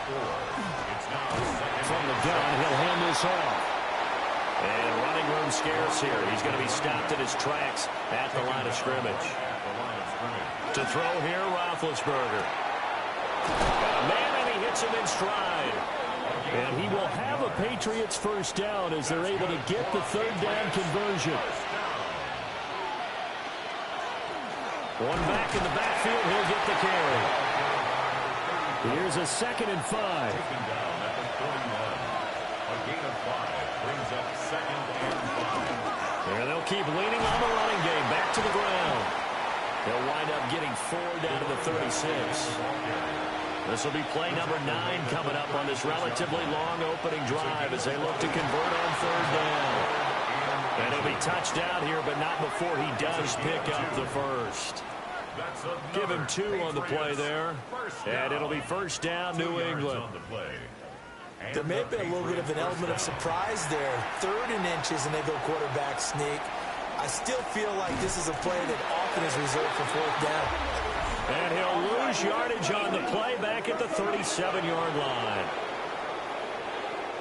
From the gun, he'll hand this off. And running room scarce here. He's going to be stopped in his tracks at the line of scrimmage. To throw here, Roethlisberger. Got a man, and he hits him in stride. And he will have a Patriots first down as they're able to get the third down conversion. One back in the backfield, he'll get the carry. Here's a 2nd and 5. And they'll keep leaning on the running game. Back to the ground. They'll wind up getting 4 down to the 36. This will be play number 9 coming up on this relatively long opening drive as they look to convert on 3rd down. And he'll be touched out here, but not before he does pick up the first. Give him 2 on the play there. And it'll be first down, New England. There may have been a little bit of an element of surprise there. 3rd and inches, and they go quarterback sneak. I still feel like this is a play that often is reserved for 4th down. And he'll lose yardage on the play back at the 37-yard line.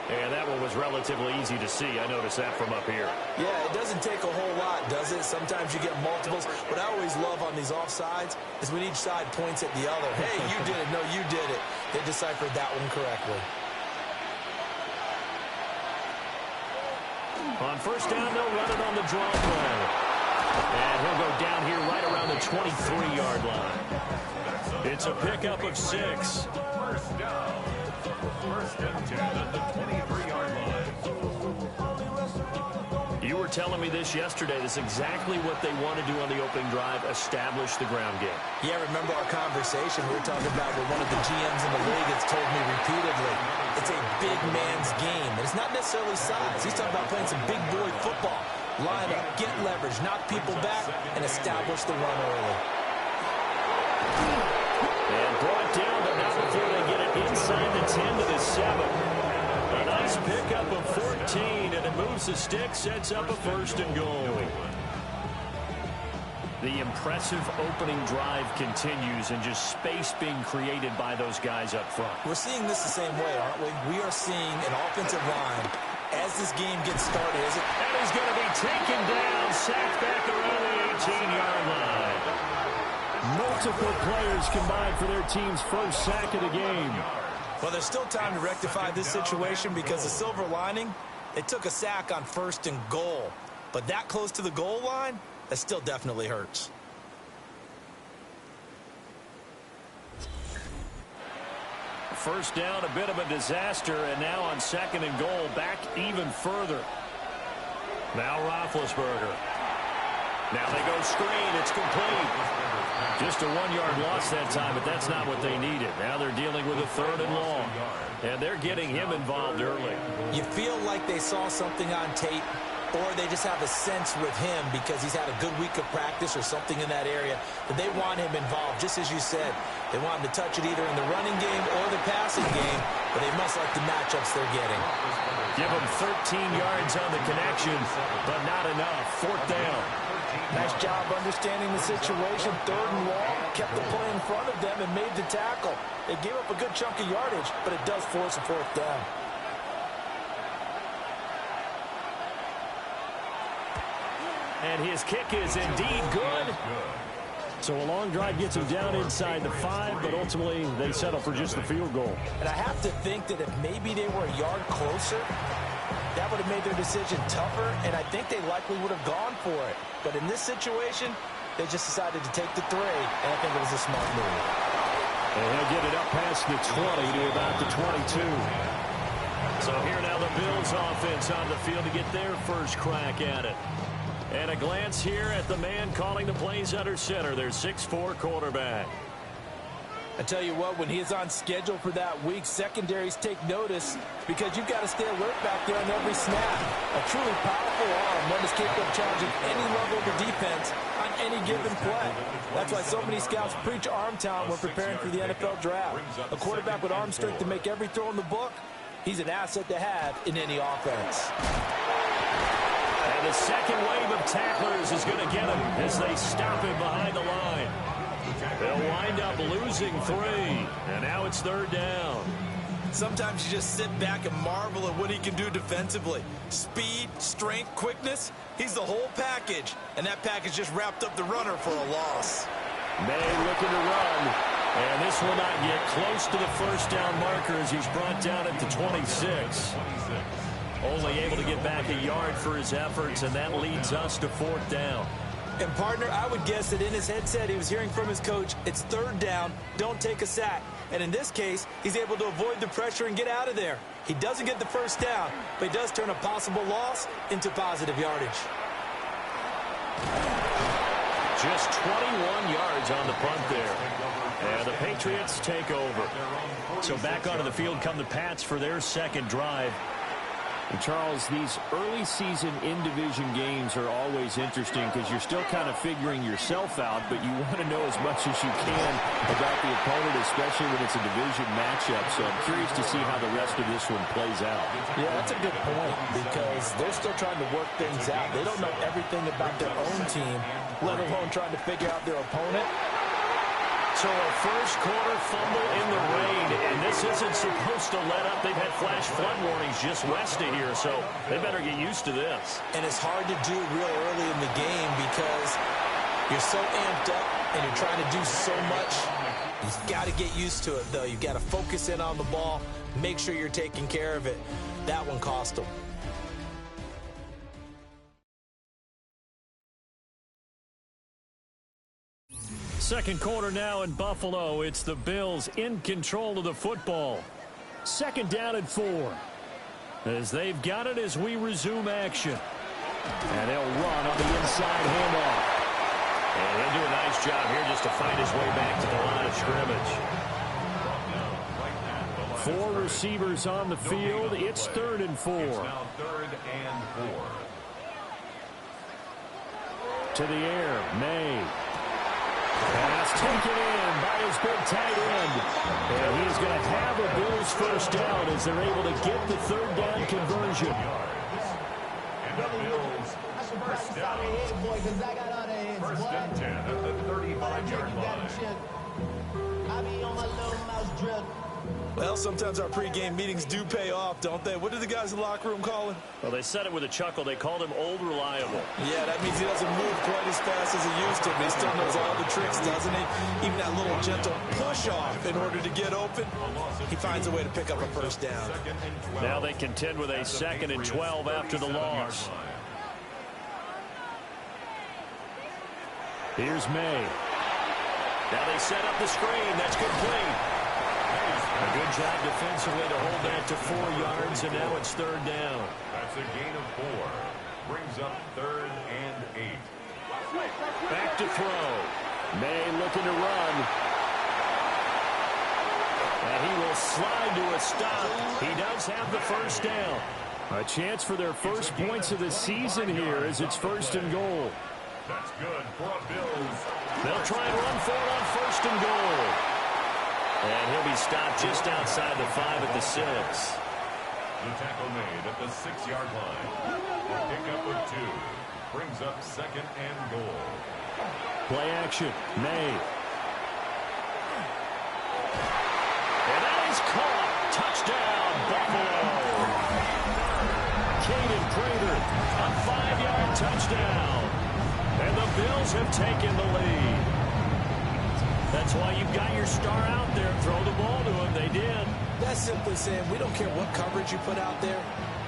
And that one was relatively easy to see. I noticed that from up here. Yeah, it doesn't take a whole lot, does it? Sometimes you get multiples. What I always love on these offsides is when each side points at the other. Hey, you did it. No, you did it. They deciphered that one correctly. On first down, they'll run it on the draw play. And he'll go down here right around the 23-yard line. It's a pickup of 6. First down. First and 10 at the 23-yard line. You were telling me this yesterday. This is exactly what they want to do on the opening drive, establish the ground game. Yeah, remember our conversation? We were talking about what one of the GMs in the league has told me repeatedly. It's a big man's game. And it's not necessarily size. He's talking about playing some big boy football. Line up, get leverage, knock people back, and establish the run early. And brought down, but not before they get it inside the 10 to the 7. A nice pickup of 14, and it moves the stick, sets up a 1st and goal. The impressive opening drive continues, and just space being created by those guys up front. We're seeing this the same way, aren't we? We are seeing an offensive line as this game gets started. And he's going to be taken down, sacked back around the 18-yard line. Multiple players combined for their team's first sack of the game. Well, there's still time to rectify this situation because the silver lining, they took a sack on 1st and goal. But that close to the goal line, that still definitely hurts. First down, a bit of a disaster, and now on 2nd and goal, back even further. Now Roethlisberger. Now they go screen. It's complete. Just a 1-yard loss that time, but that's not what they needed. Now they're dealing with a 3rd and long, and they're getting him involved early. You feel like they saw something on tape, or they just have a sense with him because he's had a good week of practice or something in that area that they want him involved. Just as you said, they want him to touch it either in the running game or the passing game, but they must like the matchups they're getting. Give him 13 yards on the connection, but not enough. 4th down. Nice job understanding the situation. 3rd and long, kept the play in front of them and made the tackle. They gave up a good chunk of yardage, but it does force a 4th down. And his kick is indeed good. So a long drive gets him down inside the 5, but ultimately they settle for just the field goal. And I have to think that if maybe they were a yard closer, that would have made their decision tougher, and I think they likely would have gone for it. But in this situation, they just decided to take the 3, and I think it was a smart move. And he'll get it up past the 20 to about the 22. So here now the Bills offense on the field to get their first crack at it. And a glance here at the man calling the plays under center, their 6'4" quarterback. I tell you what, when he is on schedule for that week, secondaries take notice because you've got to stay alert back there on every snap. A truly powerful arm, one that's capable of challenging any level of the defense on any given play. That's why so many scouts preach arm talent when preparing for the NFL draft. A quarterback with arm strength to make every throw in the book, he's an asset to have in any offense. And the second wave of tacklers is going to get him as they stop him behind the line. They'll wind up losing 3, and now it's 3rd down. Sometimes you just sit back and marvel at what he can do defensively. Speed, strength, quickness, he's the whole package. And that package just wrapped up the runner for a loss. May looking to run. And this will not get close to the first down marker as he's brought down at the 26. Only able to get back a yard for his efforts, and that leads us to 4th down. And, partner, I would guess that in his headset he was hearing from his coach, it's 3rd down, don't take a sack. And in this case, he's able to avoid the pressure and get out of there. He doesn't get the first down, but he does turn a possible loss into positive yardage. Just 21 yards on the punt there. And the Patriots take over. So back onto the field come the Pats for their second drive. And Charles, these early season in-division games are always interesting because you're still kind of figuring yourself out, but you want to know as much as you can about the opponent, especially when it's a division matchup. So I'm curious to see how the rest of this one plays out. Yeah, that's a good point because they're still trying to work things out. They don't know everything about their own team, let alone trying to figure out their opponent. So a first quarter fumble in the rain, and this isn't supposed to let up. They've had flash flood warnings just west of here, so they better get used to this. And it's hard to do real early in the game because you're so amped up and you're trying to do so much. You've got to get used to it, though. You've got to focus in on the ball, make sure you're taking care of it. That one cost them. Second quarter now in Buffalo. It's the Bills in control of the football. 2nd down and 4. As they've got it as we resume action. And they'll run on the inside handoff. And he'll do a nice job here just to find his way back to the line of scrimmage. 4 receivers on the field. It's 3rd and 4. Now 3rd and 4. To the air, May. Pass taken in by his big tight end. And he's going to have a Bills first down as they're able to get the 3rd down conversion. And the Bills first down. 1st and 10 at the 35-yard line. Well, sometimes our pregame meetings do pay off, don't they? What do the guys in the locker room call him? Well, they said it with a chuckle. They called him Old Reliable. Yeah, that means he doesn't move quite as fast as he used to, but he still knows all the tricks, doesn't he? Even that little gentle push-off in order to get open, he finds a way to pick up a first down. Now they contend with a 2nd and 12 after the loss. Here's May. Now they set up the screen. That's complete. A good job defensively to hold that to 4 yards, and now it's 3rd down. That's a gain of 4. Brings up 3rd and 8. Back to throw. May looking to run. And he will slide to a stop. He does have the first down. A chance for their first points of the season here as it's 1st and goal. That's good for a Bills. They'll try and run for it on 1st and goal. And he'll be stopped just outside the 5 at the 6. The tackle made at the 6-yard line. A pickup of 2. Brings up 2nd and goal. Play action. May. And that is caught. Touchdown, Buffalo. Caden Prater, a 5-yard touchdown. And the Bills have taken the lead. That's why you've got your star out there. Throw the ball to him. They did. That's simply saying we don't care what coverage you put out there.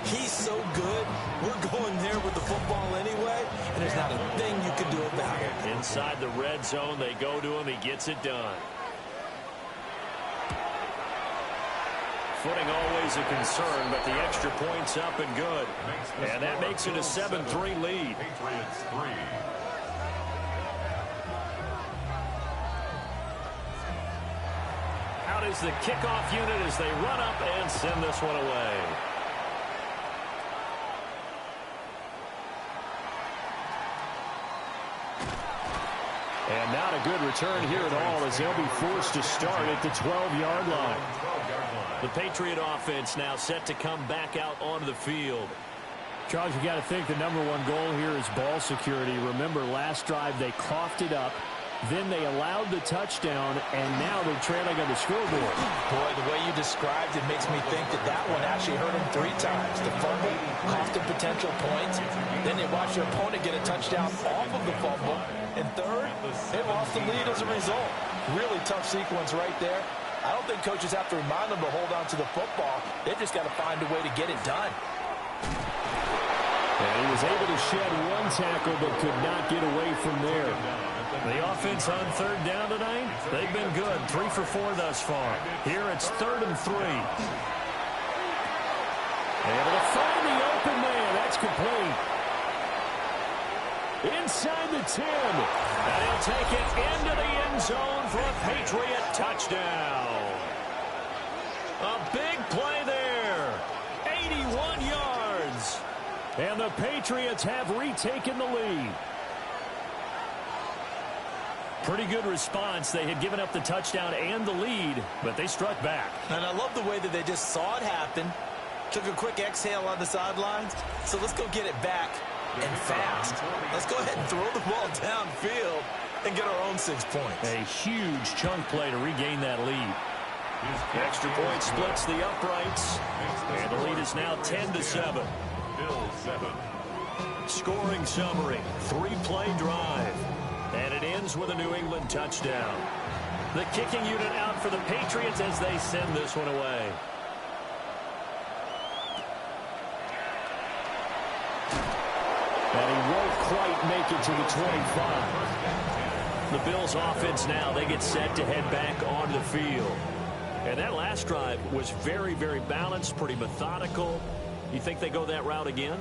He's so good. We're going there with the football anyway, and there's not a thing you can do about it. Inside the red zone, they go to him. He gets it done. Footing always a concern, but the extra point's up and good. And that makes it a 7-3 lead. Patriots 3. Out is the kickoff unit as they run up and send this one away. And not a good return here at all as they'll be forced to start at the 12-yard line. The Patriot offense now set to come back out onto the field. Charles, you got to think the #1 goal here is ball security. Remember, last drive they coughed it up. Then they allowed the touchdown, and now they're trailing on the scoreboard. Boy, the way you described it makes me think that that one actually hurt them 3 times. The fumble cost them potential points. Then they watched their opponent get a touchdown off of the fumble. And third, they lost the lead as a result. Really tough sequence right there. I don't think coaches have to remind them to hold on to the football. They've just got to find a way to get it done. And he was able to shed 1 tackle but could not get away from there. The offense on 3rd down tonight, they've been good. 3 for 4 thus far. Here it's 3rd and 3. Able to find the open man. That's complete. Inside the 10. And he'll take it into the end zone for a Patriot touchdown. A big play there. 81 yards. And the Patriots have retaken the lead. Pretty good response. They had given up the touchdown and the lead, but they struck back. And I love the way that they just saw it happen, took a quick exhale on the sidelines. So let's go get it back and fast. Let's go ahead and throw the ball downfield and get our own 6 points. A huge chunk play to regain that lead. Extra point splits the uprights, and the lead is now 10-7. Scoring summary, 3-play drive. And it ends with a New England touchdown. The kicking unit out for the Patriots as they send this one away. And he won't quite make it to the 25. The Bills offense now, they get set to head back onto the field. And that last drive was very, very balanced, pretty methodical. You think they go that route again?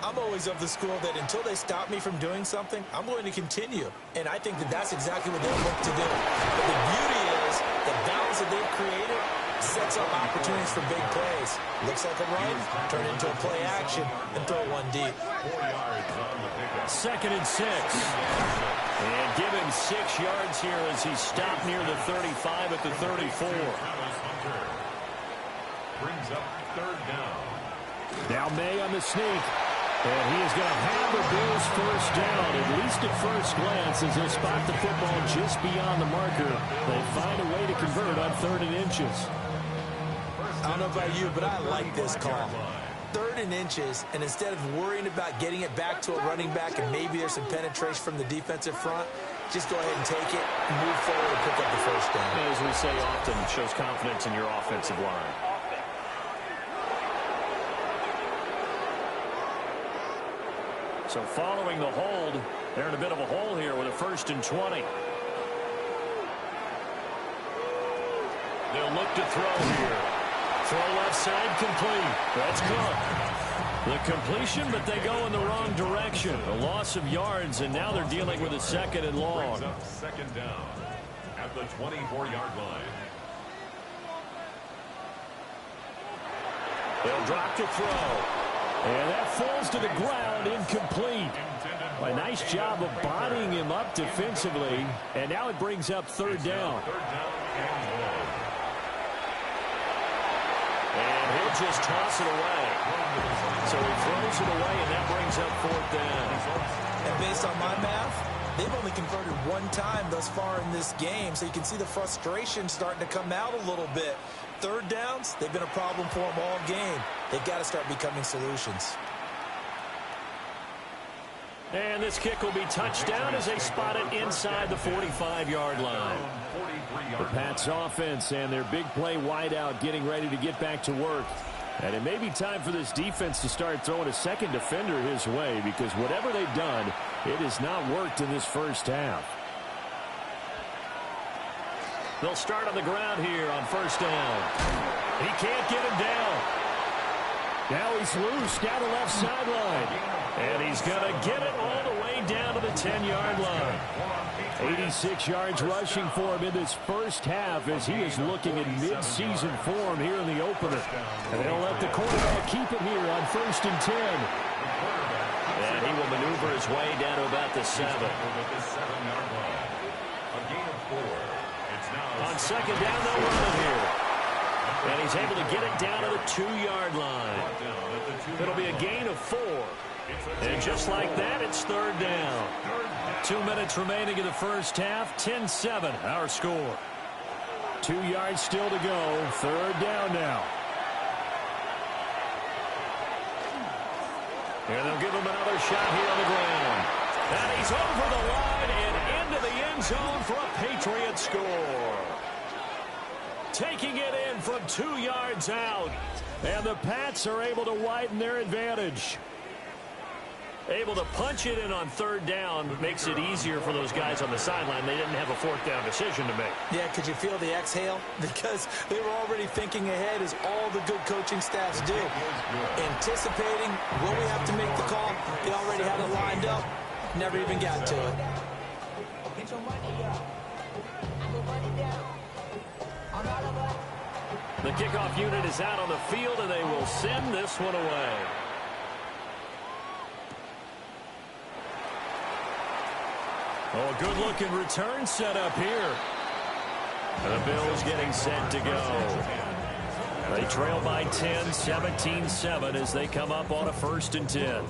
I'm always of the school that until they stop me from doing something, I'm going to continue. And I think that that's exactly what they'll look to do. But the beauty is the balance that they've created sets up opportunities for big plays. Looks like a run, turn into a play action, and throw one deep. 2nd and 6. And give him 6 yards here as he stopped near the 35 at the 34. Brings up 3rd down. Now May on the sneak. And he is going to have the Bills first down, at least at first glance, as they'll spot the football just beyond the marker. They find a way to convert on 3rd and inches. I don't know about you, but I like this call. 3rd and inches, and instead of worrying about getting it back to a running back and maybe there's some penetration from the defensive front, just go ahead and take it, move forward, and pick up the first down. As we say often, it shows confidence in your offensive line. So following the hold, they're in a bit of a hole here with a 1st and 20. They'll look to throw here. Throw left side complete. That's Cook. The completion, but they go in the wrong direction. A loss of yards, and now they're dealing with a 2nd and long. 2nd down at the 24-yard line. They'll drop to throw. And that falls to the ground, incomplete. A nice job of bodying him up defensively. And now it brings up 3rd down. And he'll just toss it away. So he throws it away, and that brings up 4th down. And based on my math, they've only converted 1 time thus far in this game, so you can see the frustration starting to come out a little bit. 3rd downs, they've been a problem for them all game. They've got to start becoming solutions. And this kick will be touchdown as they spot it inside the 45-yard line. The Pats offense and their big play wideout getting ready to get back to work. And it may be time for this defense to start throwing a second defender his way, because whatever they've done, it has not worked in this first half. They'll start on the ground here on 1st down. He can't get him down. Now he's loose down the left sideline. And he's going to get it all the way down to the 10-yard line. 86 yards rushing for him in this first half as he is looking in mid-season form here in the opener. And they'll let the quarterback keep it here on 1st and 10. And he will maneuver his way down to about the 7. On 2nd down, they'll run it here. And he's able to get it down to the 2-yard line. It'll be a gain of 4. And just like that, it's third down. 2 minutes remaining in the first half. 10-7, our score. 2 yards still to go. Third down now. And they'll give him another shot here on the ground. And he's over the line and into the end zone for a Patriot score. Taking it in from 2 yards out. And the Pats are able to widen their advantage. Able to punch it in on third down makes it easier for those guys on the sideline. They didn't have a fourth down decision to make. Yeah, could you feel the exhale? Because they were already thinking ahead, as all the good coaching staffs do. Anticipating when we have to make the call. They already had it lined up. Never even got to it. The kickoff unit is out on the field, and they will send this one away. Oh, good-looking return set up here. The Bills getting set to go. They trail by 10, 17-7 as they come up on a 1st and 10.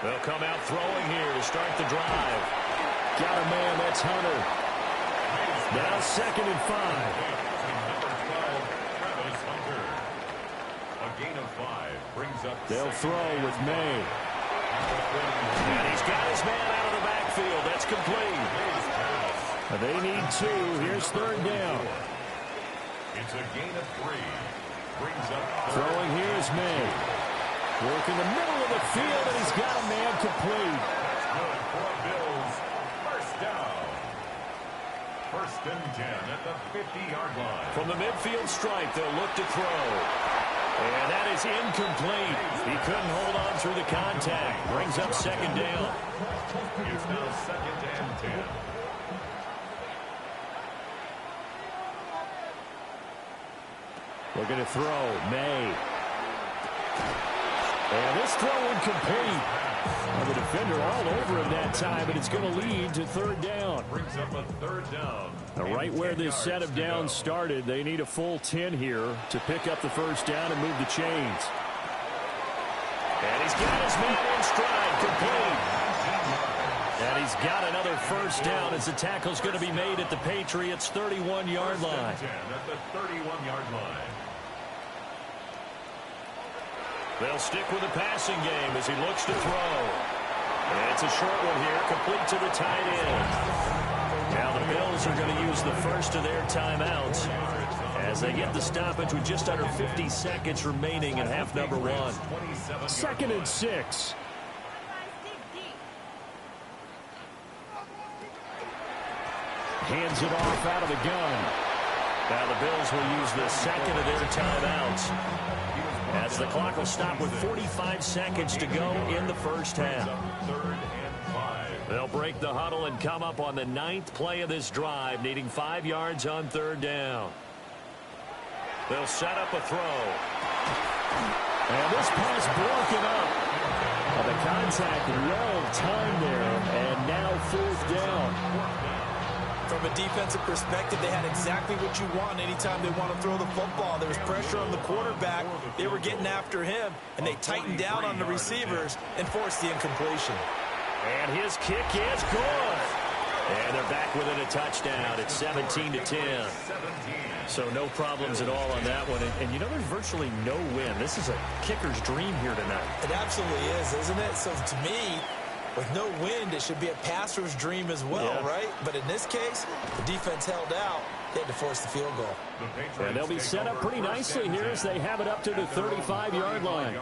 They'll come out throwing here to start the drive. Got a man, that's Hunter. Now 2nd and 5. A gain of 5 brings up. They'll throw with May. And he's got his man out of the backfield. That's complete. They need 2. Here's third down. It's a gain of 3. Brings up. Throwing here is May. Work in the middle of the field, and he's got a man complete. Good for Bills. First down. 1st and 10 at the 50-yard line. From the midfield stripe, they'll look to throw. And that is incomplete. He couldn't hold on through the contact. Brings up 2nd down. It's now 2nd and 10. Looking to throw. May. And this throw incomplete. The defender all over him that time, and it's going to lead to third down. Brings up a 3rd down. Right where this set of downs started, they need a full 10 here to pick up the 1st down and move the chains. And he's got his man in stride, complete. And he's got another 1st down as the tackle's going to be made at the Patriots' 31-yard line. 10 at the 31-yard line. They'll stick with the passing game as he looks to throw. And it's a short one here, complete to the tight end. Now the Bills are going to use the first of their timeouts as they get the stoppage with just under 50 seconds remaining in half number 1. 2nd and 6. Hands it off out of the gun. Now the Bills will use the second of their timeouts as the clock will stop with 45 seconds to go in the first half. 3rd and 5. They'll break the huddle and come up on the 9th play of this drive, needing 5 yards on 3rd down. They'll set up a throw. And this pass broken up. The contact well timed there, and now 4th down. From a defensive perspective, they had exactly what you want anytime they want to throw the football. There was pressure on the quarterback. They were getting after him, and they tightened down on the receivers and forced the incompletion. And his kick is good. And they're back within a touchdown. It's 17-10. So no problems at all on that one. And you know, there's virtually no win. This is a kicker's dream here tonight. It absolutely is, isn't it? So to me, with no wind, it should be a passer's dream as well, right? But in this case, the defense held out. They had to force the field goal. And they'll be set up pretty nicely here as they have it up to the 35-yard line.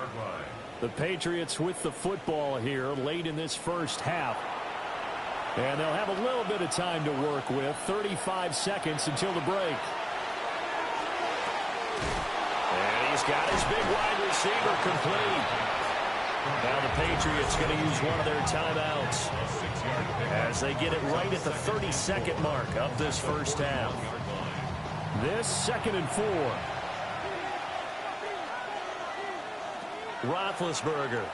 The Patriots with the football here late in this first half. And they'll have a little bit of time to work with. 35 seconds until the break. And he's got his big wide receiver complete. Now the Patriots going to use one of their timeouts as they get it right at the 30-second mark of this first half. This 2nd and 4. Roethlisberger.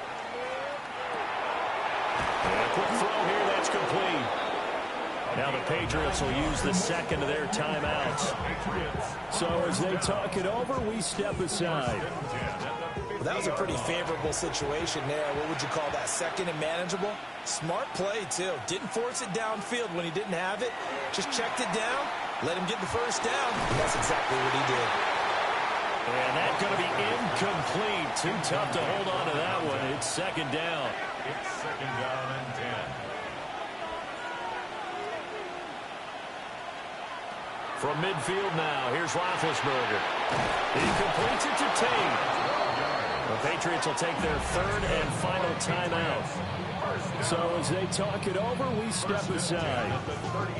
And a quick throw here, that's complete. Now the Patriots will use the second of their timeouts. So as they talk it over, we step aside. Well, that was a pretty favorable situation there. What would you call that? Second and manageable? Smart play, too. Didn't force it downfield when he didn't have it. Just checked it down, let him get the first down. That's exactly what he did. And that's going to be incomplete. Too tough to hold on to that one. It's second down. It's second down and 10. From midfield now, here's Roethlisberger. He completes it to Tate. The Patriots will take their third and final timeout. So as they talk it over, we step aside.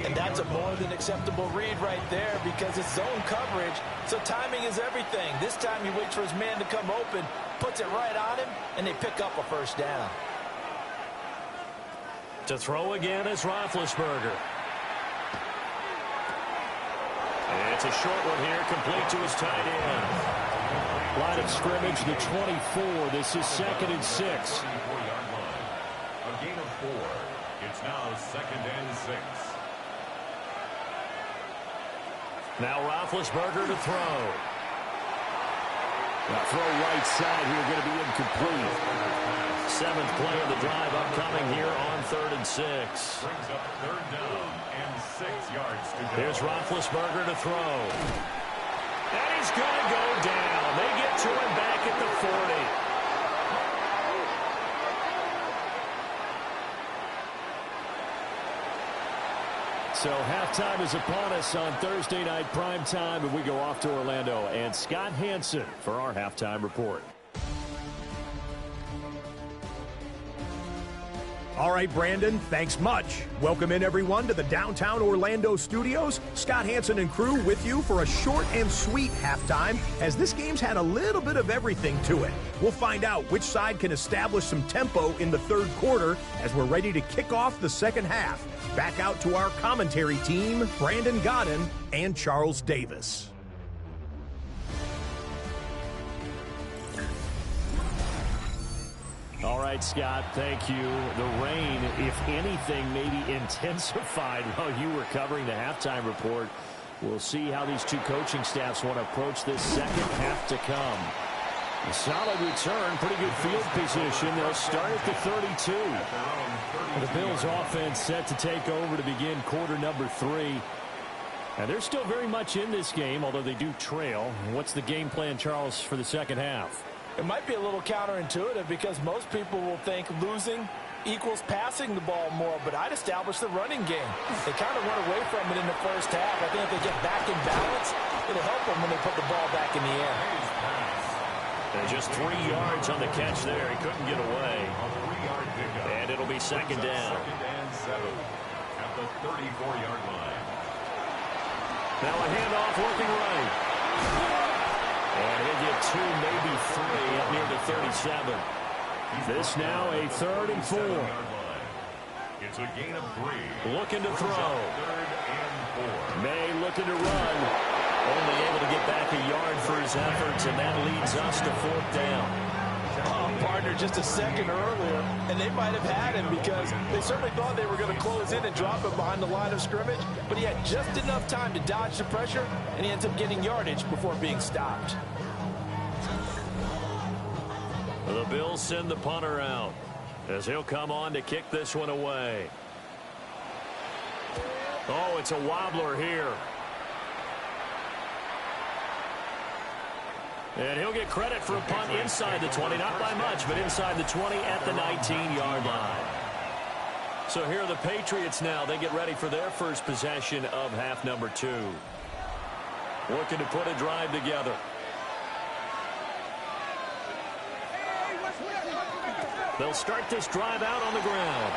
And that's a more than acceptable read right there because it's zone coverage, so timing is everything. This time he waits for his man to come open, puts it right on him, and they pick up a first down. To throw again is Roethlisberger. It's a short one here, complete to his tight end. Line of scrimmage, the 24. This is 2nd and 6. A gain of 4. It's now 2nd and 6. Now Roethlisberger to throw. That throw right side here going to be incomplete. 7th play of the drive upcoming here on 3rd and 6. Brings up 3rd down and 6 yards to go. Here's Roethlisberger to throw. And he's going to go down. They get to him back at the 40. So halftime is upon us on Thursday night primetime, and we go off to Orlando. And Scott Hansen for our halftime report. All right, Brandon, thanks much. Welcome in, everyone, to the downtown Orlando studios. Scott Hansen and crew with you for a short and sweet halftime, as this game's had a little bit of everything to it. We'll find out which side can establish some tempo in the third quarter as we're ready to kick off the second half. Back out to our commentary team, Brandon Godden and Charles Davis. All right, Scott, thank you. The rain, if anything, maybe intensified while you were covering the halftime report. We'll see how these two coaching staffs want to approach this second half to come. A solid return, pretty good field position. They'll start at the 32. The Bills offense set to take over to begin quarter number 3. And they're still very much in this game, although they do trail. What's the game plan, Charles, for the second half? It might be a little counterintuitive because most people will think losing equals passing the ball more, but I'd establish the running game. They kind of went away from it in the first half. I think if they get back in balance, it'll help them when they put the ball back in the air. And just 3 yards on the catch there. He couldn't get away. And it'll be second down. 2nd and 7 at the 34-yard line. Now a handoff working right. And he'll get 2, maybe 3 up near the 37. This now a 3rd and 4. It's a gain of 3. Looking to throw. 3rd and 4. May looking to run. Only able to get back a yard for his efforts, and that leads us to 4th down. Partner just a second earlier, and they might have had him because they certainly thought they were going to close in and drop him behind the line of scrimmage, but he had just enough time to dodge the pressure, and he ends up getting yardage before being stopped. The Bills send the punter out as he'll come on to kick this one away. Oh, it's a wobbler here. And he'll get credit for a punt inside the 20, not by much, but inside the 20 at the 19-yard line. So here are the Patriots now. They get ready for their first possession of half number 2. Looking to put a drive together. They'll start this drive out on the ground.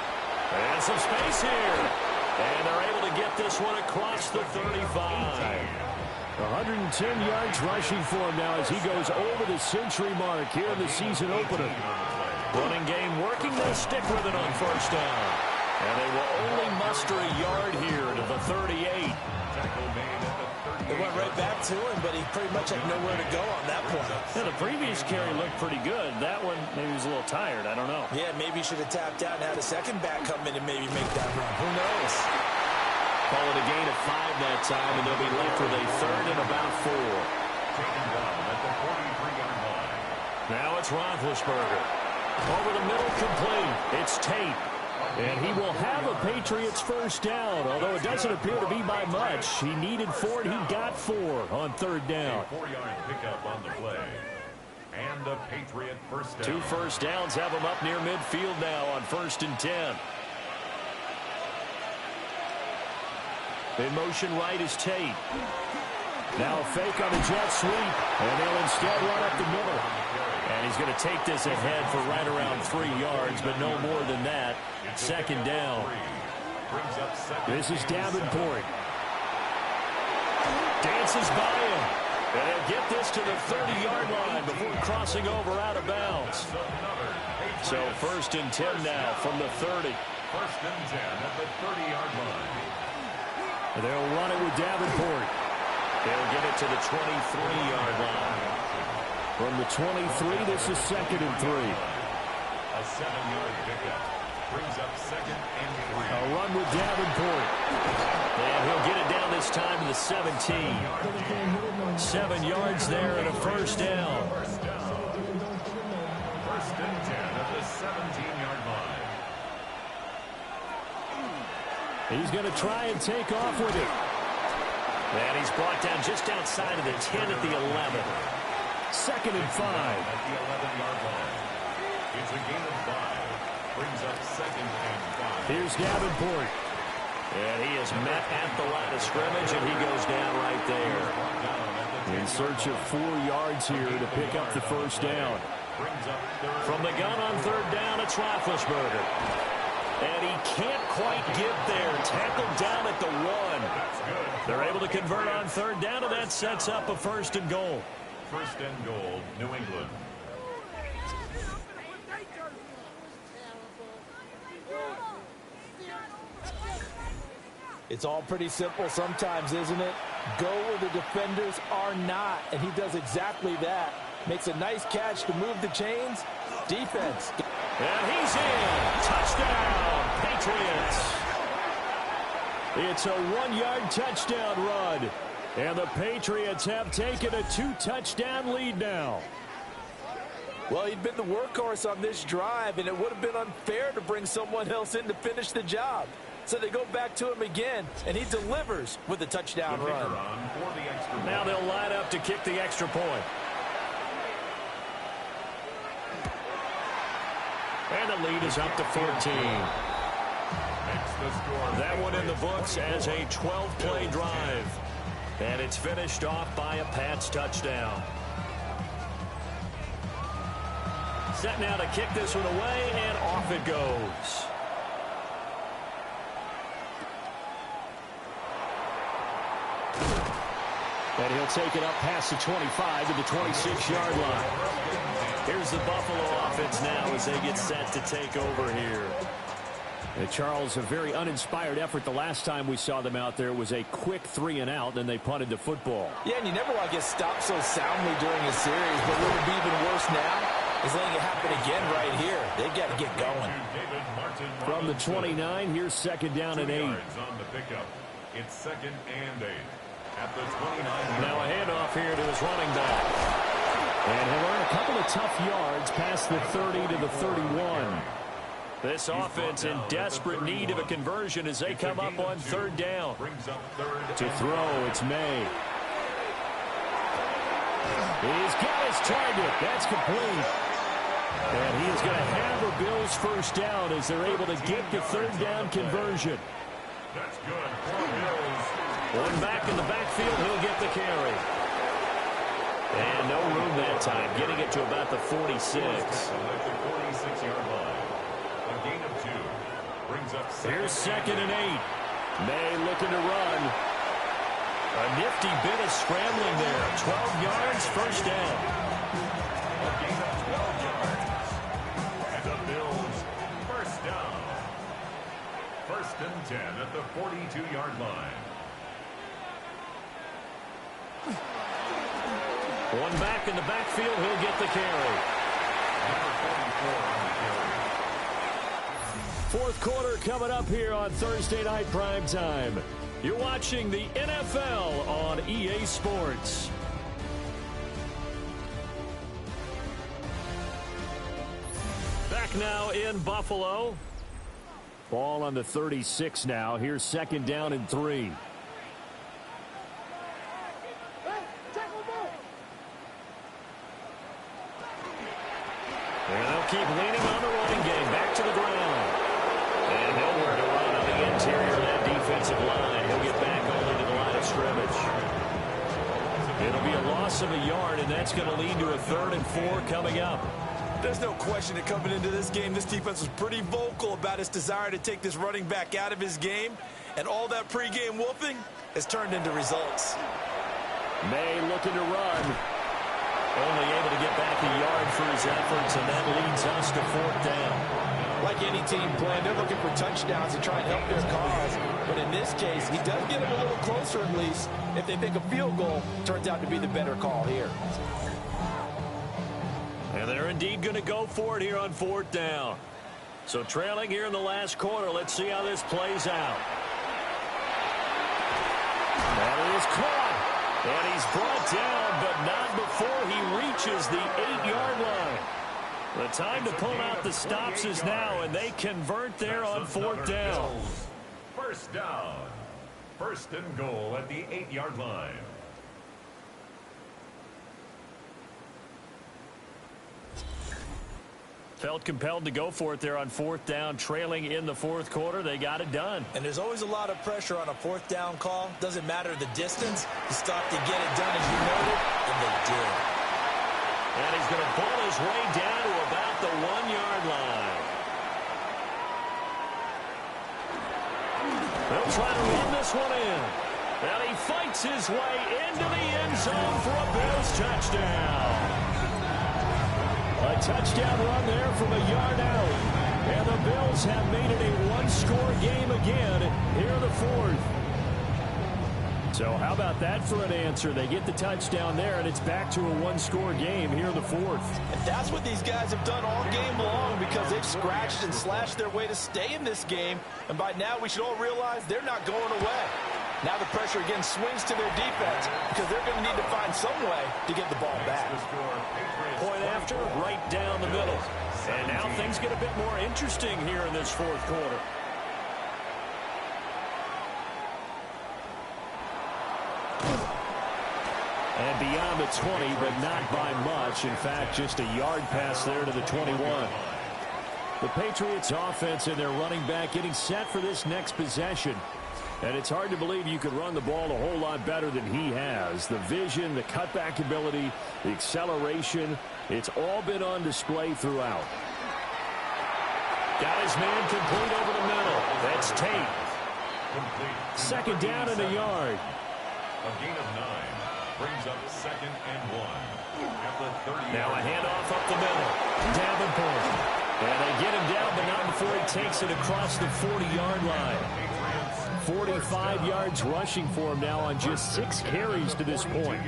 And some space here. And they're able to get this one across the 35. 110 yards rushing for him now as he goes over the century mark here in the season opener. Running game working. They'll stick with it on first down. And they will only muster a yard here to the 38. Tackle made at the It went right back to him, but he pretty much had nowhere to go on that point. Yeah, the previous carry looked pretty good. That one, maybe he was a little tired. I don't know. Yeah, maybe he should have tapped out and had a second back come in and maybe make that run. Who knows? Call it a gain of 5 that time, and they'll be left with a third and about 4. Taken down at the 43-yard line. Now it's Roethlisberger. Over the middle, complete. It's Tate. And he will have a Patriots first down, although it doesn't appear to be by much. He needed 4, and he got 4 on third down. A 4-yard pickup on the play. And a Patriot first down. 2 first downs have him up near midfield now on 1st and 10. In motion right is Tate. Now a fake on the jet sweep, and they'll instead run up the middle. And he's going to take this ahead for right around 3 yards, but no more than that. Second down. This is Davenport. Dances by him. And he'll get this to the 30-yard line before crossing over out of bounds. So 1st and 10 now from the 30. 1st and 10 at the 30-yard line. They'll run it with Davenport. They'll get it to the 23-yard line. From the 23, this is 2nd and 3. A 7-yard pickup. Brings up 2nd and 3. A run with Davenport. And he'll get it down this time to the 17. 7 yards there and a first down. 1st and 10 at the 17-yard line. He's going to try and take off with it. And he's brought down just outside of the 10 at the 11. 2nd and 5. At the 11-yard line. It's a gain of 5. Brings up 2nd and 5. Here's Davenport. And he is met at the line of scrimmage, and he goes down right there. In search of 4 yards here to pick up the first down. From the gun on third down, it's Roethlisberger. And he can't quite get there. Tackled down at the 1. They're able to convert on third down, and that sets up a 1st and goal. 1st and goal, New England. It's all pretty simple sometimes, isn't it? Go where the defenders are not, and he does exactly that. Makes a nice catch to move the chains. Defense. And he's in. Touchdown, Patriots. It's a 1-yard touchdown run. And the Patriots have taken a 2-touchdown lead now. Well, he'd been the workhorse on this drive, and it would have been unfair to bring someone else in to finish the job. So they go back to him again, and he delivers with a touchdown run. Now they'll line up to kick the extra point. And the lead is up to 14. That one in the books as a 12-play drive. And it's finished off by a Pats touchdown. Set now to kick this one away, and off it goes. And he'll take it up past the 25 to the 26-yard line. Here's the Buffalo offense now as they get set to take over here. And Charles, a very uninspired effort the last time we saw them out there. It was a quick 3-and-out, and they punted the football. Yeah, and you never want to get stopped so soundly during a series, but what would be even worse now is letting it happen again right here. They've got to get going. From the 29, here's 2nd down and 8. On the pickup. It's 2nd and 8. At the 29. Now a handoff here to his running back. And he'll earn a couple of tough yards past the 30 to the 31. This offense in desperate need of a conversion as they come up on third down. To throw, it's May. He's got his target. That's complete. And he is going to have a Bills first down as they're able to get the third down conversion. That's good for Bills. One back in the backfield, he'll get the carry. And no room that time, getting it to about the 46. At the 46-yard line. A gain of 2. Brings up Here's 2nd and 8. May looking to run. A nifty bit of scrambling there. 12 yards, first down. A gain of 12 yards. And the Bills first down. 1st and 10 at the 42-yard line. One back in the backfield. He'll get the carry. Fourth quarter coming up here on Thursday Night Primetime. You're watching the NFL on EA Sports. Back now in Buffalo. Ball on the 36 now. Here's second down and 3. And they'll keep leaning on the running game. Back to the ground. And nowhere to run on the interior of that defensive line. He'll get back only to the line of scrimmage. It'll be a loss of a yard, and that's going to lead to a 3rd and 4 coming up. There's no question that coming into this game, this defense was pretty vocal about its desire to take this running back out of his game. And all that pregame wolfing has turned into results. May looking to run. Only able to get back a yard for his efforts, and that leads us to 4th down. Like any team playing, they're looking for touchdowns to try and help their cause. But in this case, he does get them a little closer at least. If they think a field goal turns out to be the better call here. And they're indeed going to go for it here on 4th down. So trailing here in the last quarter. Let's see how this plays out. And it is caught. And he's brought down, but not before he reaches the 8-yard line. The time to pull out the stops is now, and they convert there on 4th down. First down. 1st and goal at the 8-yard line. Felt compelled to go for it there on 4th down, trailing in the 4th quarter. They got it done. And there's always a lot of pressure on a 4th down call. Doesn't matter the distance. You stop to get it done as you noted, and they did. And he's going to pull his way down to about the 1-yard line. They'll try to run this one in. And he fights his way into the end zone for a Bills touchdown. A touchdown run there from a yard out. And the Bills have made it a one-score game again here in the 4th. So how about that for an answer? They get the touchdown there, and it's back to a one-score game here in the 4th. And that's what these guys have done all game long because they've scratched and slashed their way to stay in this game. And by now we should all realize they're not going away. Now the pressure again swings to their defense because they're going to need to find some way to get the ball back. Point after, right down the middle. And now things get a bit more interesting here in this 4th quarter. And beyond the 20, but not by much. In fact, just a yard pass there to the 21. The Patriots offense and their running back getting set for this next possession. And it's hard to believe you could run the ball a whole lot better than he has. The vision, the cutback ability, the acceleration, it's all been on display throughout. Got his man complete over the middle. That's Tate. Second down and a yard. A gain of 9 brings up 2nd and 1. At the 30. Now a handoff up the middle. Davenport. And they get him down, but not before he takes it across the 40-yard line. 45 yards rushing for him now on just 6 carries to this point.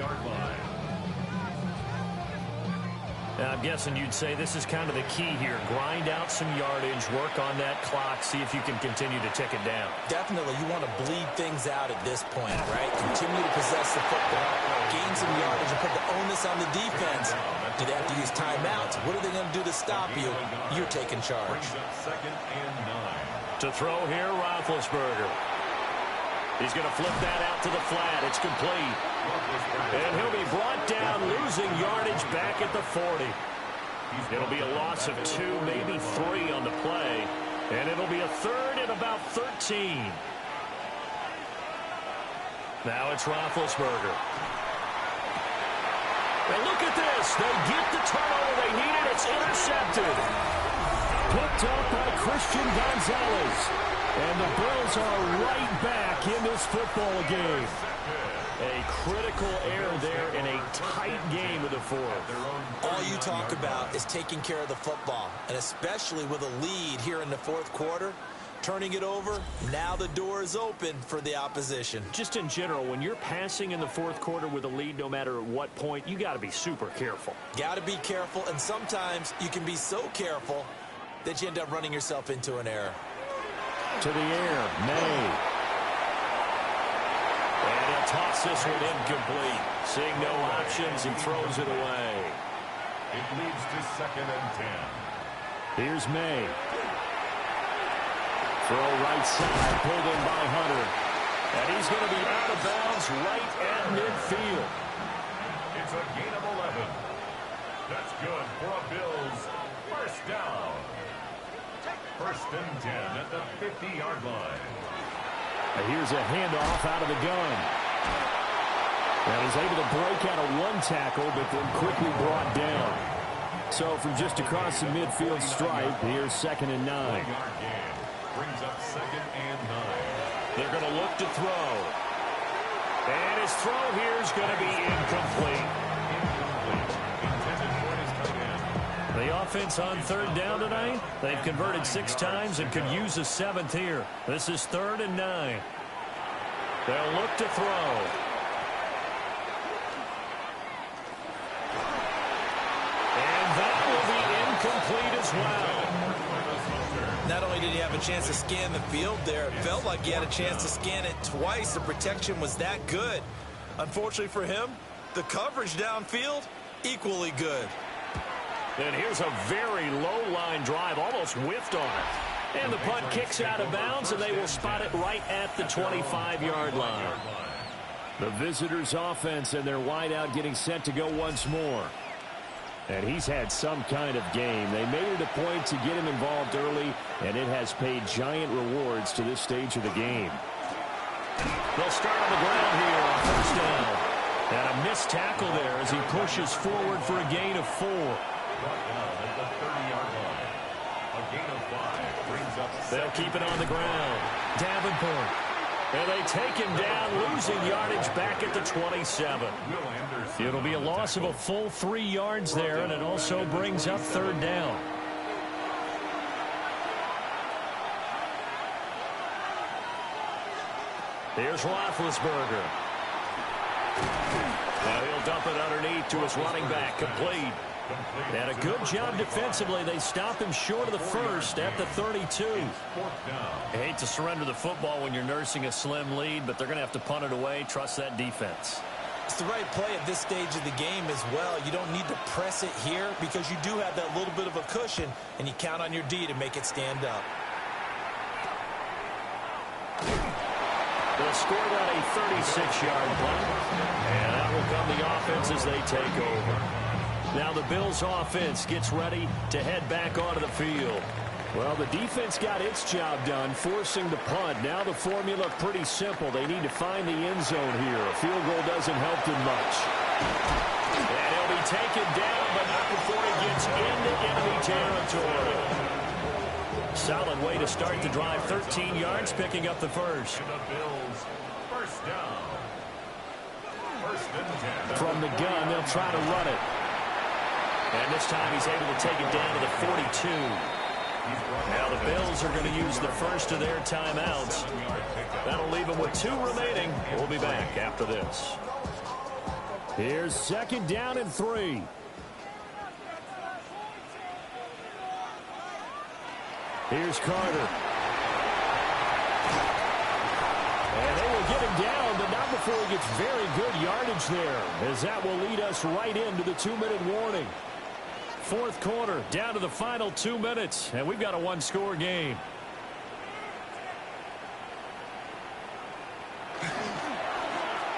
Now, I'm guessing you'd say this is kind of the key here. Grind out some yardage, work on that clock, see if you can continue to tick it down. Definitely, you want to bleed things out at this point, right? Continue to possess the football, gain some yardage, and put the onus on the defense. Do they have to use timeouts? What are they going to do to stop you? You're taking charge. 2nd and 9. To throw here, Roethlisberger. He's going to flip that out to the flat. It's complete. And he'll be brought down, losing yardage back at the 40. It'll be a loss of 2, maybe 3 on the play. And it'll be a 3rd and about 13. Now it's Roethlisberger. And look at this. They get the turnover they needed. It's intercepted. Picked up by Christian Gonzalez. And the Bills are right back in this football game. A critical error there in a tight game of the 4th. All you talk about is taking care of the football, and especially with a lead here in the 4th quarter. turning it over. Now the door is open for the opposition. Just in general, when you're passing in the fourth quarter with a lead, no matter at what point, you got to be super careful. Got to be careful, and sometimes you can be so careful that you end up running yourself into an error. To the air, May. And he'll toss this one incomplete. Seeing no options, he throws it away. It leads to 2nd and 10. Here's May. Throw right side, pulled in by Hunter. And he's going to be out of bounds right at midfield. It's a gain of 11. That's good for a Bills first down. 1st and 10 at the 50-yard line. Here's a handoff out of the gun. And he's able to break out of one tackle, but then quickly brought down. So from just across the midfield stripe, here's 2nd and 9. Brings up 2nd and 9. They're going to look to throw. And his throw here is going to be incomplete. Intended for his tight end. The offense on 3rd down tonight. They've converted 6 times and could use a 7th here. This is 3rd and 9. They'll look to throw. And that will be incomplete as well. Not only did he have a chance to scan the field there, it felt like he had a chance to scan it twice. The protection was that good. Unfortunately for him, the coverage downfield, equally good. And here's a very low-line drive, almost whiffed on it. And the punt kicks out of bounds, and they will spot it right at the 25-yard line. The visitors' offense and their wideout getting set to go once more. And he's had some kind of game. They made it a point to get him involved early, and it has paid giant rewards to this stage of the game. They'll start on the ground here on 1st down. And a missed tackle there as he pushes forward for a gain of 4. At the 30-yard line. A gain of 5 brings up. They'll keep it on the ground. Davenport. And they take him down, losing yardage back at the 27. It'll be a loss of a full 3 yards there, and it also brings up 3rd down. Here's Roethlisberger. Now he'll dump it underneath to his running back, complete. And a good job defensively. They stop him short of the 1st at the 32. I hate to surrender the football when you're nursing a slim lead, but they're going to have to punt it away. Trust that defense. It's the right play at this stage of the game as well. You don't need to press it here because you do have that little bit of a cushion, and you count on your D to make it stand up. They'll score that a 36-yard punt, and that will come the offense as they take over. Now the Bills' offense gets ready to head back onto the field. Well, the defense got its job done, forcing the punt. Now the formula pretty simple. They need to find the end zone here. A field goal doesn't help them much. And he'll be taken down, but not before he gets into enemy territory. Solid way to start the drive. 13 yards, picking up the 1st. And the Bills first down. 1st and 10. From the gun, they'll try to run it. And this time he's able to take it down to the 42. Now the Bills are going to use the first of their timeouts. That'll leave them with 2 remaining. We'll be back after this. Here's 2nd down and 3. Here's Carter. And they will get him down, but not before he gets very good yardage there, as that will lead us right into the 2-minute warning. 4th quarter, down to the final 2 minutes, and we've got a 1-score game.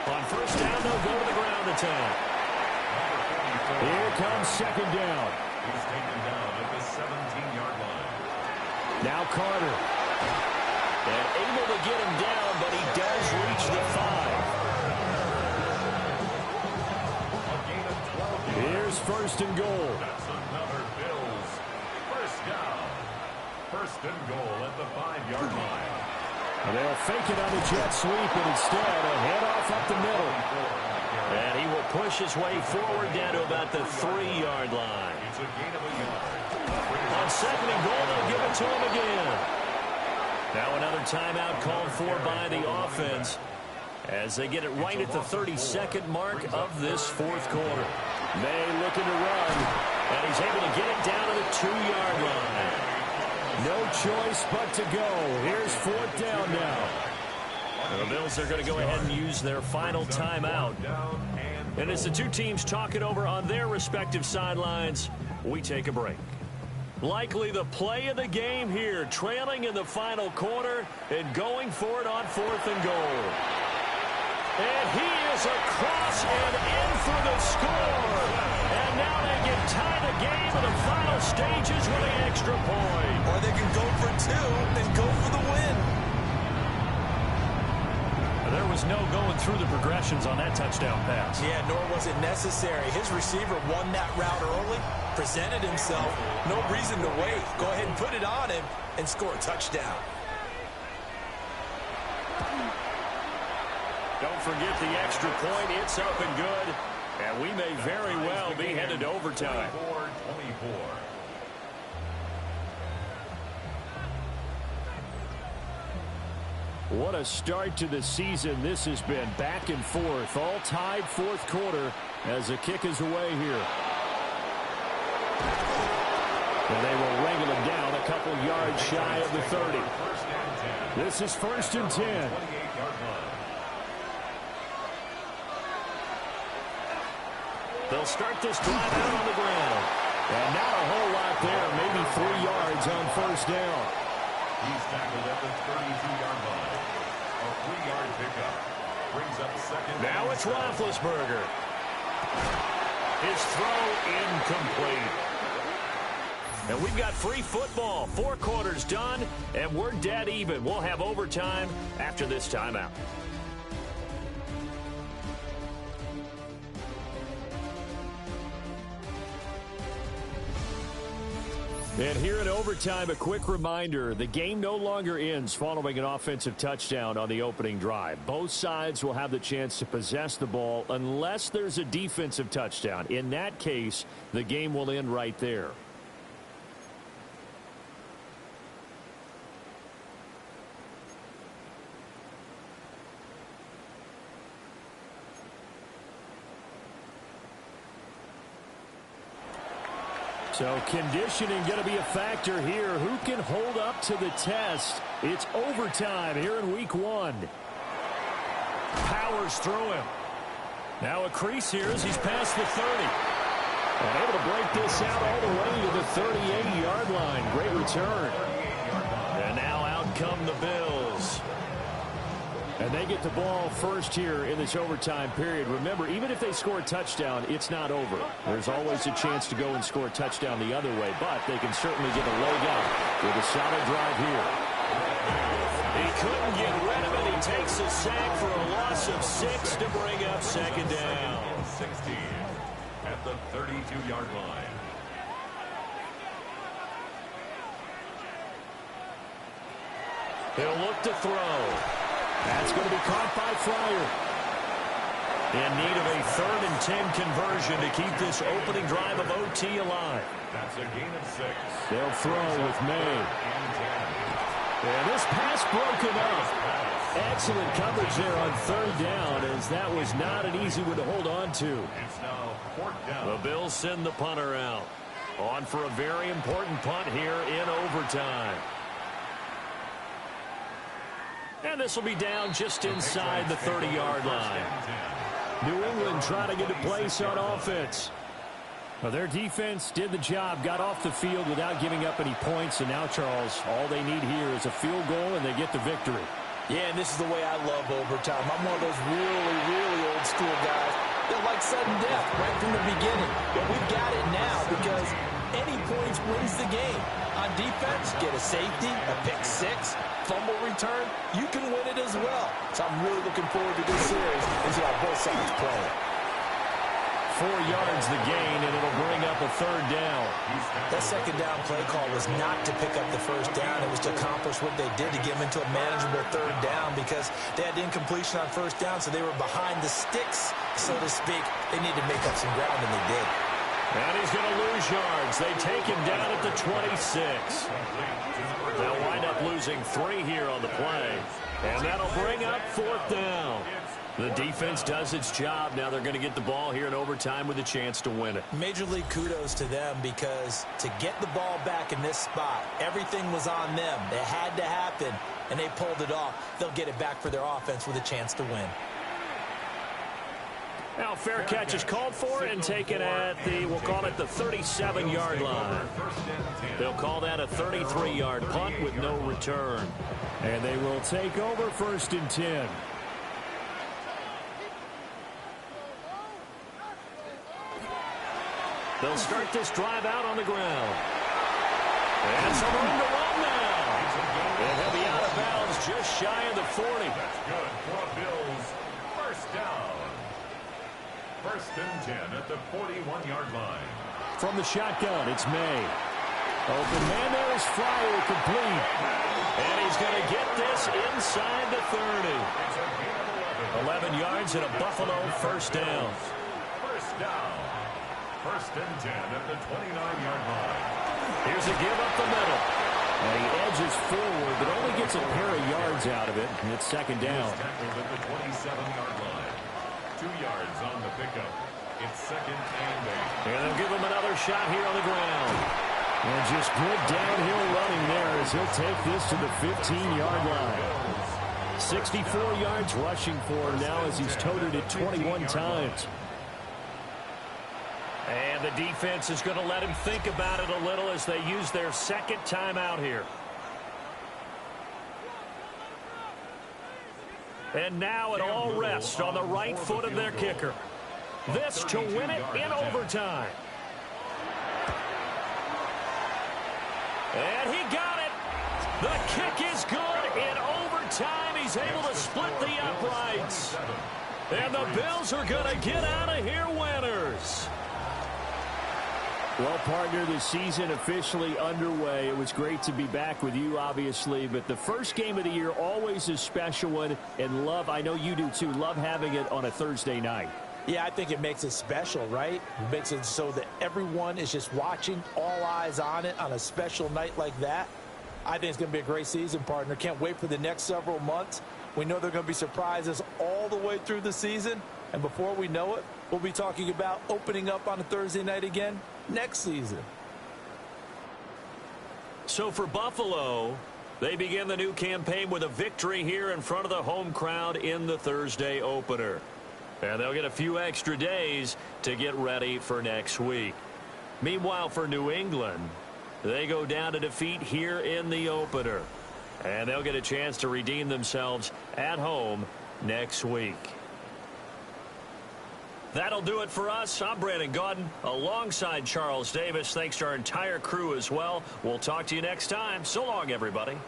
On 1st down, they'll go to the ground attack. Here comes 2nd down. He's taken down at the 17-yard line. Now Carter. And able to get him down, but he does reach the 5. Here's 1st and goal. That's another Bills first down. 1st and goal at the 5-yard line. They'll fake it on the jet sweep, and instead a handoff up the middle. And he will push his way forward down to about the 3-yard line. It's a gain of a yard. On 2nd and goal, they'll give it to him again. Now another timeout called for by the offense as they get it right at the 32nd mark of this fourth quarter. May looking to run. And he's able to get it down to the 2-yard line. No choice but to go. Here's fourth down now. The Bills are going to go ahead and use their final timeout. And as the two teams talk it over on their respective sidelines, we take a break. Likely the play of the game here, trailing in the final quarter and going for it on 4th and goal. And he is across and in for the score. And now they can tie the game in the final stages with an extra point. Or they can go for 2 and go for the win. There was no going through the progressions on that touchdown pass. Yeah, nor was it necessary. His receiver won that route early, presented himself. No reason to wait. Go ahead and put it on him and score a touchdown. Don't forget the extra point. It's up and good. And we may very well be headed to overtime. 24-24. What a start to the season this has been. Back and forth, all tied fourth quarter as the kick is away here. And they will wrangle it down a couple yards shy of the 30. This is 1st and 10. They'll start this drive out on the ground. And not a whole lot there, maybe 3 yards on 1st down. He's tackled at the 32-yard line. A 3-yard pickup. Brings up 2nd. Now it's Roethlisberger. His throw incomplete. And we've got free football. 4 quarters done, and we're dead even. We'll have overtime after this timeout. And here in overtime, a quick reminder, the game no longer ends following an offensive touchdown on the opening drive. Both sides will have the chance to possess the ball unless there's a defensive touchdown. In that case, the game will end right there. So conditioning going to be a factor here. Who can hold up to the test? It's overtime here in week 1. Powers through him. Now a crease here as he's past the 30. And able to break this out all the way to the 38-yard line. Great return. And now out come the Bills. And they get the ball first here in this overtime period. Remember, even if they score a touchdown, it's not over. There's always a chance to go and score a touchdown the other way, but they can certainly get a leg up with a solid drive here. He couldn't get rid of it. He takes a sack for a loss of 6 to bring up 2nd down. 16 at the 32-yard line. He'll look to throw. That's going to be caught by Fryer. In need of a 3rd and 10 conversion to keep this opening drive of OT alive. That's a gain of 6. They'll throw with May. And this pass broken up. Excellent coverage there on 3rd down, as that was not an easy one to hold on to. It's now 4th down. The Bills send the punter out. On for a very important punt here in overtime. And this will be down just inside the 30-yard line. New England trying to get a place on offense. Well, their defense did the job, got off the field without giving up any points, and now, Charles, all they need here is a field goal, and they get the victory. Yeah, and this is the way I love overtime. I'm one of those really, really old school guys that like sudden death right from the beginning. But we've got it now because any points wins the game. On defense, get a safety, a pick 6, fumble return, you can win it as well. So I'm really looking forward to this series and see how both sides play. 4 yards the gain, and it'll bring up a 3rd down. That 2nd down play call was not to pick up the 1st down. It was to accomplish what they did to get them into a manageable 3rd down because they had incompletion on 1st down, so they were behind the sticks, so to speak. They needed to make up some ground, and they did. And he's going to lose yards. They take him down at the 26. They'll wind up losing 3 here on the play. And that'll bring up 4th down. The defense does its job. Now they're going to get the ball here in overtime with a chance to win it. Major league kudos to them, because to get the ball back in this spot, everything was on them. It had to happen, and they pulled it off. They'll get it back for their offense with a chance to win. Now fair catch is called for and taken at the, we'll call it the 37-yard line. They'll call that a 33-yard punt with no return. And they will take over 1st and 10. They'll start this drive out on the ground. And some room to run now. And he'll be out of bounds just shy of the 40. That's good for Bills. 1st down. 1st and 10 at the 41-yard line. From the shotgun, it's May. Open man there is Fryer, complete. And he's going to get this inside the 30. 11 yards and a Buffalo 1st down. 1st down. 1st and 10 at the 29-yard line. Here's a give up the middle. And he edges forward, but only gets a pair of yards out of it. And it's 2nd down. Tackled at the 27-yard line. 2 yards on the pickup. It's 2nd and 8. And they'll give him another shot here on the ground. And just good downhill running there as he'll take this to the 15-yard line. 64 yards rushing for him now as he's toted it 21 times. And the defense is going to let him think about it a little as they use their 2nd timeout here. And now it all rests on the right foot of their kicker. This to win it in overtime. And he got it. The kick is good in overtime. He's able to split the uprights. And the Bills are going to get out of here winners. Well, partner, the season officially underway. It was great to be back with you, obviously, but the first game of the year always a special one, and I know you do too, love having it on a Thursday night. Yeah, I think it makes it special, right? It makes it so that everyone is just watching, all eyes on it on a special night like that. I think it's going to be a great season, partner. Can't wait for the next several months. We know there are going to be surprises all the way through the season, and before we know it, we'll be talking about opening up on a Thursday night again next season. So for Buffalo, they begin the new campaign with a victory here in front of the home crowd in the Thursday opener. And they'll get a few extra days to get ready for next week. Meanwhile, for New England, they go down to defeat here in the opener. And they'll get a chance to redeem themselves at home next week. That'll do it for us. I'm Brandon Gaudin alongside Charles Davis. Thanks to our entire crew as well. We'll talk to you next time. So long, everybody.